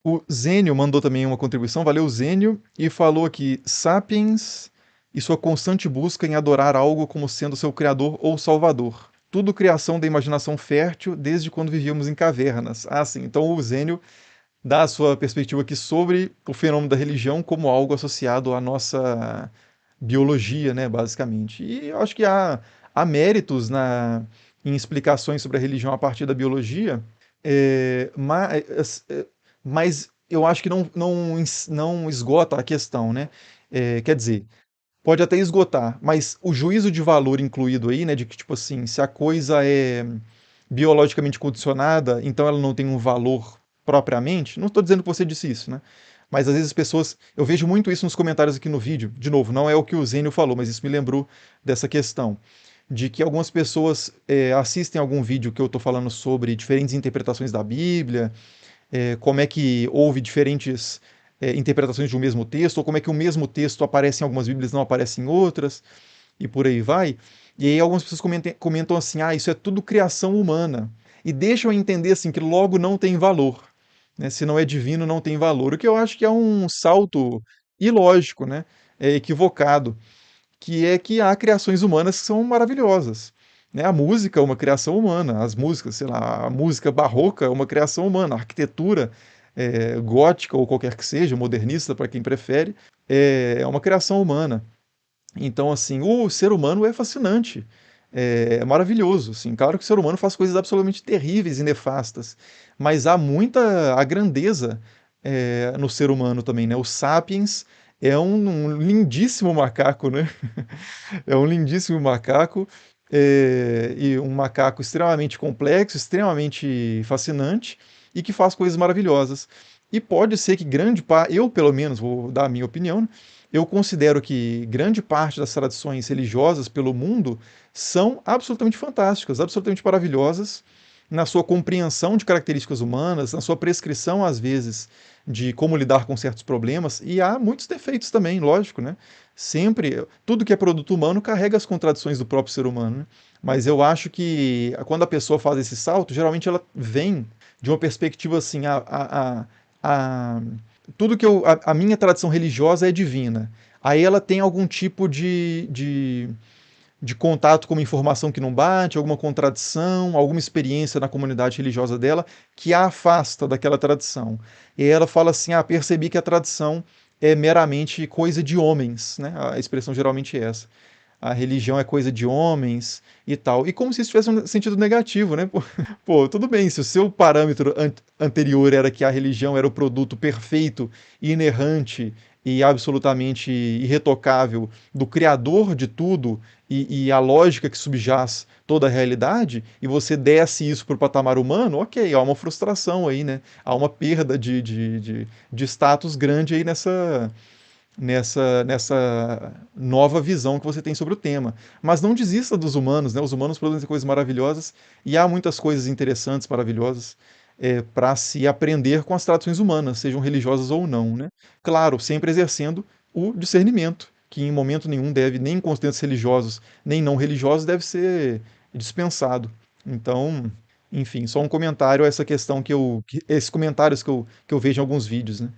O Zênio mandou também uma contribuição, valeu Zênio, e falou aqui, Sapiens e sua constante busca em adorar algo como sendo seu criador ou salvador. Tudo criação da imaginação fértil desde quando vivíamos em cavernas. Ah, sim, então o Zênio dá a sua perspectiva aqui sobre o fenômeno da religião como algo associado à nossa biologia, né, basicamente. E eu acho que há méritos em explicações sobre a religião a partir da biologia, mas eu acho que não esgota a questão, né? Quer dizer, pode até esgotar, mas o juízo de valor incluído aí, né, de que, tipo assim, se a coisa é biologicamente condicionada, então ela não tem um valor propriamente, não estou dizendo que você disse isso, né? Mas às vezes as pessoas, eu vejo muito isso nos comentários aqui no vídeo, de novo, não é o que o Zênio falou, mas isso me lembrou dessa questão, de que algumas pessoas assistem algum vídeo que eu estou falando sobre diferentes interpretações da Bíblia, como é que houve diferentes interpretações de um mesmo texto, ou como é que o mesmo texto aparece em algumas Bíblias e não aparece em outras, e por aí vai. E aí algumas pessoas comentam assim, ah, isso é tudo criação humana. E deixam entender assim que logo não tem valor. Né? Se não é divino, não tem valor. O que eu acho que é um salto ilógico, né? Equivocado, que é que há criações humanas que são maravilhosas. Né? A música é uma criação humana, as músicas, sei lá, a música barroca é uma criação humana, a arquitetura gótica ou qualquer que seja, modernista para quem prefere, é uma criação humana. Então, assim, o ser humano é fascinante, é maravilhoso, assim. Claro que o ser humano faz coisas absolutamente terríveis e nefastas, mas há muita a grandeza no ser humano também, né? O Sapiens é um lindíssimo macaco, né? É um lindíssimo macaco, e um macaco extremamente complexo, extremamente fascinante e que faz coisas maravilhosas. E pode ser que grande parte, eu pelo menos vou dar a minha opinião, né? Eu considero que grande parte das tradições religiosas pelo mundo são absolutamente fantásticas, absolutamente maravilhosas na sua compreensão de características humanas, na sua prescrição, às vezes, de como lidar com certos problemas, e há muitos defeitos também, lógico, né? Sempre, tudo que é produto humano carrega as contradições do próprio ser humano, né? Mas eu acho que quando a pessoa faz esse salto, geralmente ela vem de uma perspectiva assim, a- tudo que a minha tradição religiosa é divina. Aí ela tem algum tipo de contato com uma informação que não bate, alguma contradição, alguma experiência na comunidade religiosa dela que a afasta daquela tradição. E aí ela fala assim: ah, percebi que a tradição é meramente coisa de homens, né? A expressão geralmente é essa. A religião é coisa de homens e tal. E como se isso tivesse um sentido negativo, né? Pô, tudo bem, se o seu parâmetro anterior era que a religião era o produto perfeito, inerrante e absolutamente irretocável do criador de tudo e a lógica que subjaz toda a realidade, e você desce isso para o patamar humano, ok, há uma frustração aí, né? Há uma perda de status grande aí nessa nova visão que você tem sobre o tema. Mas não desista dos humanos, né? Os humanos produzem coisas maravilhosas e há muitas coisas interessantes, maravilhosas, para se aprender com as tradições humanas, sejam religiosas ou não, né? Claro, sempre exercendo o discernimento, que em momento nenhum deve, nem com os textos religiosos, nem não religiosos, deve ser dispensado. Então, enfim, só um comentário a essa questão esses comentários que eu vejo em alguns vídeos, né?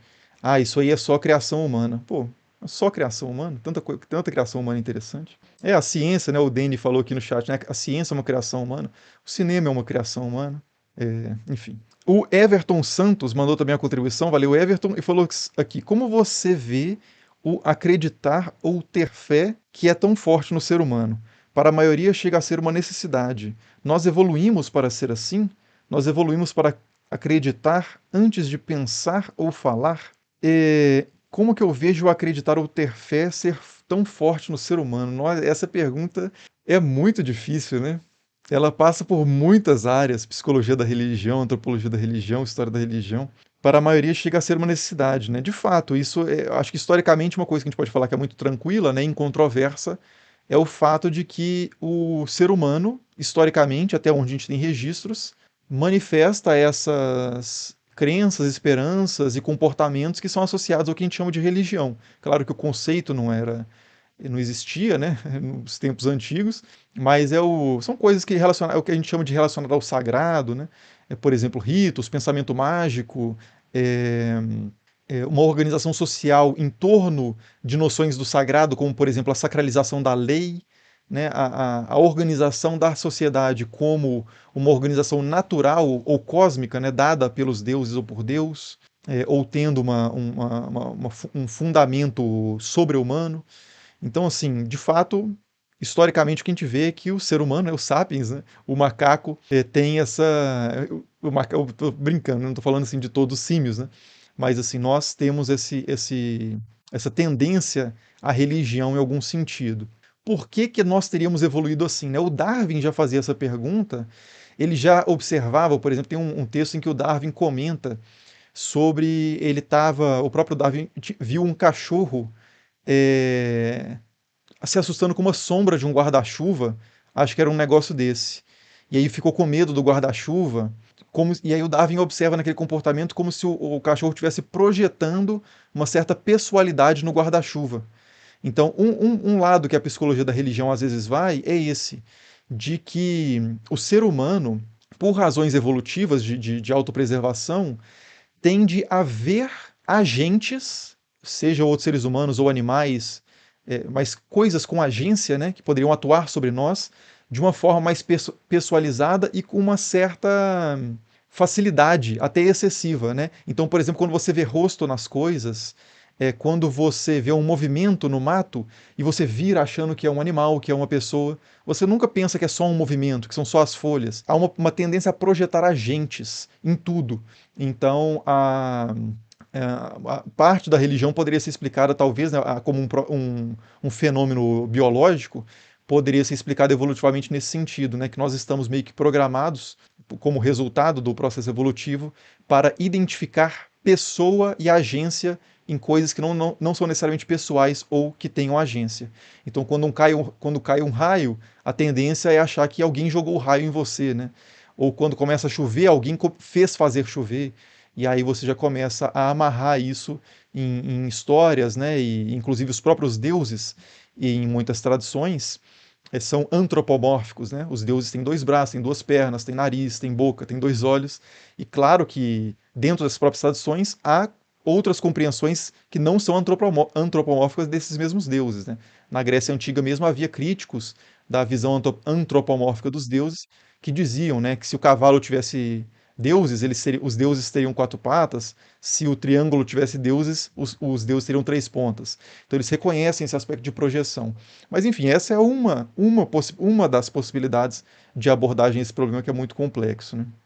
Ah, isso aí é só criação humana. Pô, é só criação humana? Tanta criação humana interessante. É, a ciência, né? O Danny falou aqui no chat, né? A ciência é uma criação humana. O cinema é uma criação humana. Enfim. O Everton Santos mandou também a contribuição, valeu Everton, e falou aqui, como você vê o acreditar ou ter fé que é tão forte no ser humano? Para a maioria chega a ser uma necessidade. Nós evoluímos para ser assim? Nós evoluímos para acreditar antes de pensar ou falar? Como que eu vejo o acreditar ou ter fé ser tão forte no ser humano? Essa pergunta é muito difícil, né? Ela passa por muitas áreas, psicologia da religião, antropologia da religião, história da religião. Para a maioria chega a ser uma necessidade, né? De fato, isso acho que historicamente uma coisa que a gente pode falar que é muito tranquila, né, incontroversa, é o fato de que o ser humano, historicamente, até onde a gente tem registros, manifesta essas crenças, esperanças e comportamentos que são associados ao que a gente chama de religião. Claro que o conceito não existia, né, nos tempos antigos, mas são coisas que é o que a gente chama de relacionado ao sagrado, né? Por exemplo, ritos, pensamento mágico, uma organização social em torno de noções do sagrado, como, por exemplo, a sacralização da lei, né, a organização da sociedade como uma organização natural ou cósmica, né, dada pelos deuses ou por Deus, ou tendo um fundamento sobre-humano. Então, assim, de fato, historicamente, o que a gente vê é que o ser humano, né, o sapiens, né, o macaco, tem essa. Eu tô brincando, não estou falando assim de todos os símios, né? Mas assim, nós temos essa tendência à religião em algum sentido. Por que que nós teríamos evoluído assim, né? O Darwin já fazia essa pergunta, ele já observava, por exemplo, tem um texto em que o Darwin comenta sobre ele estava, o próprio Darwin viu um cachorro é, se assustando com uma sombra de um guarda-chuva, acho que era um negócio desse. E aí ficou com medo do guarda-chuva, e aí o Darwin observa naquele comportamento como se o cachorro estivesse projetando uma certa pessoalidade no guarda-chuva. Então, um lado que a psicologia da religião às vezes vai é esse, de que o ser humano, por razões evolutivas de autopreservação, tende a ver agentes, seja outros seres humanos ou animais, mas coisas com agência, né, que poderiam atuar sobre nós de uma forma mais pessoalizada e com uma certa facilidade, até excessiva, né? Então, por exemplo, quando você vê rosto nas coisas, quando você vê um movimento no mato e você vira achando que é um animal, que é uma pessoa, você nunca pensa que é só um movimento, que são só as folhas. Há uma tendência a projetar agentes em tudo. Então, a parte da religião poderia ser explicada, talvez, né, como um fenômeno biológico, poderia ser explicado evolutivamente nesse sentido, né, que nós estamos meio que programados, como resultado do processo evolutivo, para identificar pessoa e agência em coisas que não são necessariamente pessoais ou que tenham agência. Então, quando cai um raio, a tendência é achar que alguém jogou o raio em você, né? Ou quando começa a chover, alguém fez fazer chover. E aí você já começa a amarrar isso em histórias, né? E inclusive os próprios deuses, em muitas tradições, são antropomórficos, né? Os deuses têm dois braços, têm duas pernas, têm nariz, têm boca, têm dois olhos. E claro que dentro das próprias tradições há outras compreensões que não são antropomórficas desses mesmos deuses, né? Na Grécia Antiga mesmo havia críticos da visão antropomórfica dos deuses que diziam, né, que se o cavalo tivesse deuses, os deuses teriam quatro patas, se o triângulo tivesse deuses, os deuses teriam três pontas. Então eles reconhecem esse aspecto de projeção. Mas enfim, essa é uma das possibilidades de abordagem a esse problema que é muito complexo, né?